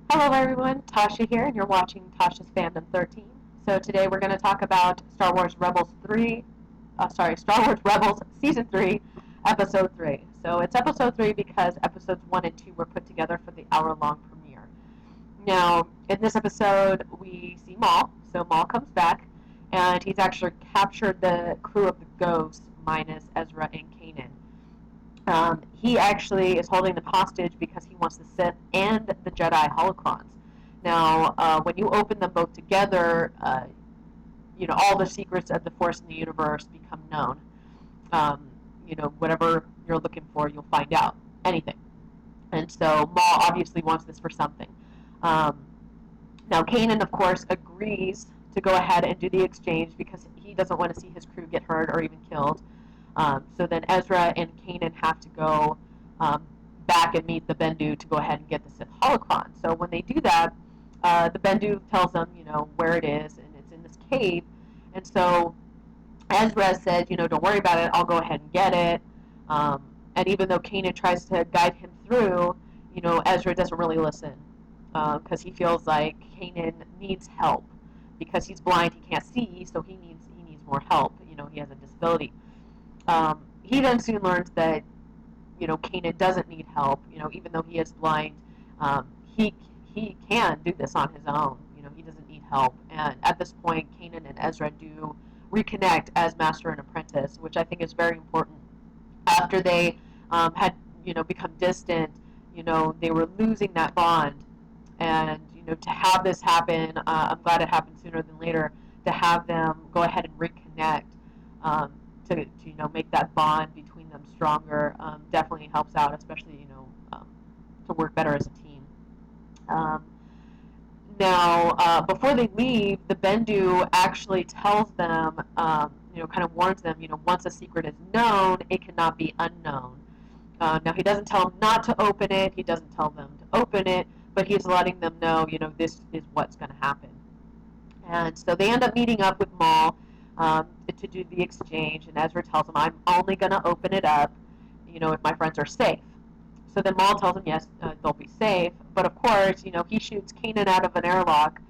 Hello everyone, Tasha here, and you're watching Tasha's Fandom 13. So today we're going to talk about Star Wars Rebels Season 3, Episode 3. So it's Episode 3 because Episodes 1 and 2 were put together for the hour-long premiere. Now, in this episode, we see Maul. So Maul comes back, and he's actually captured the crew of the Ghosts, minus Ezra and Kanan. He actually is holding them hostage because he wants the Sith and the Jedi holocrons. Now, when you open them both together, all the secrets of the Force in the universe become known. Whatever you're looking for, you'll find out. Anything. And so Maul obviously wants this for something. Now, Kanan, of course, agrees to go ahead and do the exchange because he doesn't want to see his crew get hurt or even killed. So then Ezra and Kanan have to go back and meet the Bendu to go ahead and get the Sith holocron. So when they do that, the Bendu tells them, where it is, and it's in this cave. And so Ezra said, don't worry about it. I'll go ahead and get it. And even though Kanan tries to guide him through, Ezra doesn't really listen because he feels like Kanan needs help because he's blind, he can't see, so he needs more help. He has a disability. He then soon learns that Kanan doesn't need help. Even though he is blind, he can do this on his own. He doesn't need help. And at this point, Kanan and Ezra do reconnect as master and apprentice, which I think is very important. After they had become distant, they were losing that bond. And to have this happen, I'm glad it happened sooner than later. To have them go ahead and reconnect. To make that bond between them stronger definitely helps out, especially to work better as a team. Now, before they leave, the Bendu actually tells them, kind of warns them, once a secret is known, it cannot be unknown. Now, he doesn't tell them not to open it. He doesn't tell them to open it, but he's letting them know, this is what's going to happen. And so they end up meeting up with Maul to do the exchange, and Ezra tells him, I'm only going to open it up, if my friends are safe. So then Maul tells him, yes, they'll be safe. But of course, he shoots Kanan out of an airlock,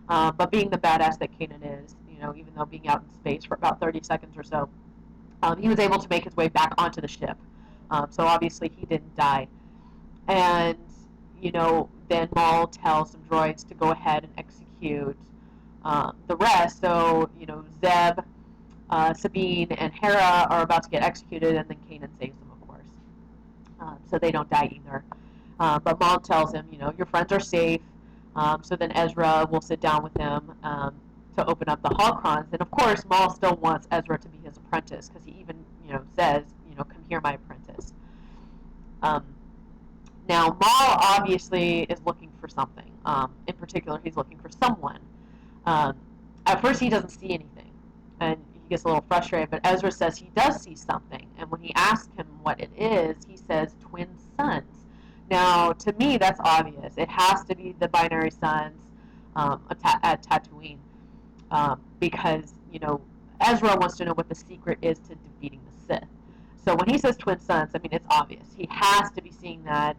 but being the badass that Kanan is, even though being out in space for about 30 seconds or so, he was able to make his way back onto the ship. So obviously he didn't die. And, then Maul tells some droids to go ahead and execute the rest. So, Zeb, Sabine, and Hera are about to get executed, and then Kanan saves them, of course. So they don't die either. But Maul tells him, your friends are safe. So then Ezra will sit down with him to open up the holocrons. And of course, Maul still wants Ezra to be his apprentice because he even, says, come here, my apprentice. Now, Maul obviously is looking for something. In particular, he's looking for someone. At first, he doesn't see anything, and he gets a little frustrated. But Ezra says he does see something, and when he asks him what it is, he says twin suns. Now, to me, that's obvious. It has to be the binary suns at Tatooine, because Ezra wants to know what the secret is to defeating the Sith. So when he says twin suns, I mean, it's obvious. He has to be seeing that.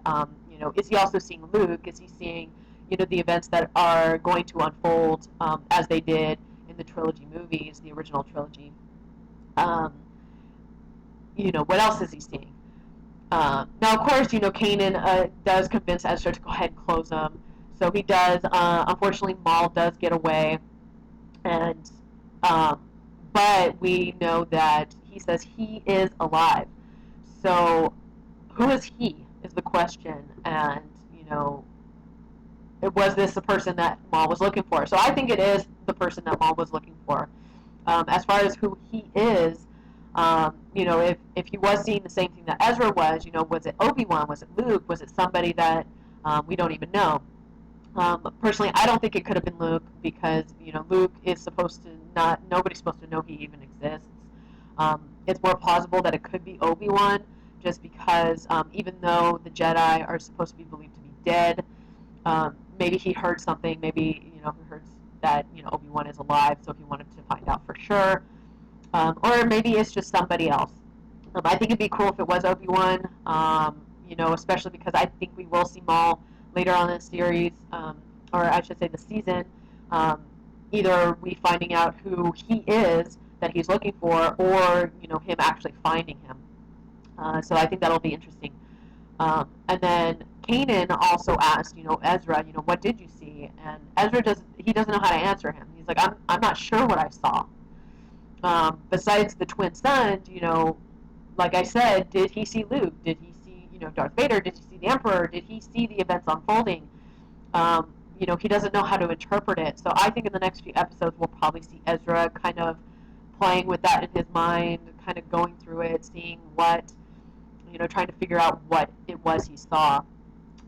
Is he also seeing Luke? Is he seeing, the events that are going to unfold as they did in the trilogy movies, the original trilogy? What else is he seeing? Now, of course, Kanan does convince Ezra to go ahead and close them. So he does. Unfortunately, Maul does get away. And but we know that he says he is alive. So who is he is the question, and was this the person that Maul was looking for? So I think it is the person that Maul was looking for. As far as who he is, if he was seeing the same thing that Ezra was it Obi-Wan? Was it Luke? Was it somebody that we don't even know? Personally, I don't think it could have been Luke because Luke is supposed to not. Nobody's supposed to know he even exists. It's more plausible that it could be Obi-Wan, just because even though the Jedi are supposed to be believed to be dead, maybe he heard something. Maybe he heard that Obi-Wan is alive, so he wanted to find out for sure. Or maybe it's just somebody else. I think it'd be cool if it was Obi-Wan. Especially because I think we will see Maul later on in the series, or I should say the season, either we finding out who he is that he's looking for, or him actually finding him. So I think that'll be interesting. And then Kanan also asked, Ezra, what did you see? And Ezra doesn't know how to answer him. He's like, I'm not sure what I saw. Besides the twin sons, like I said, did he see Luke? Did he see, Darth Vader? Did he see the Emperor? Did he see the events unfolding? He doesn't know how to interpret it. So I think in the next few episodes we'll probably see Ezra kind of playing with that in his mind, kind of going through it, seeing what, trying to figure out what it was he saw.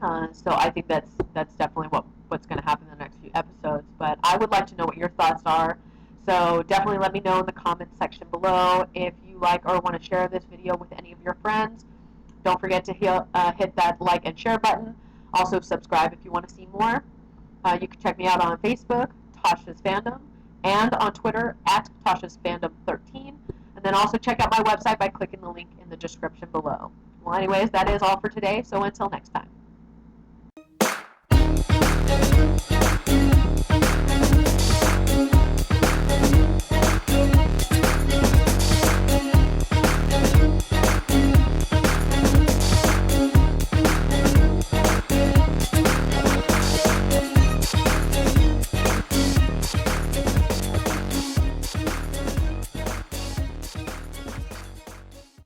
So I think that's definitely what's going to happen in the next few episodes. But I would like to know what your thoughts are. So definitely let me know in the comments section below if you like or want to share this video with any of your friends. Don't forget to hit that like and share button. Also subscribe if you want to see more. You can check me out on Facebook, Tasha's Fandom, and on Twitter at Tasha's Fandom 13. And then also check out my website by clicking the link in the description below. Well, anyways, that is all for today. So until next time.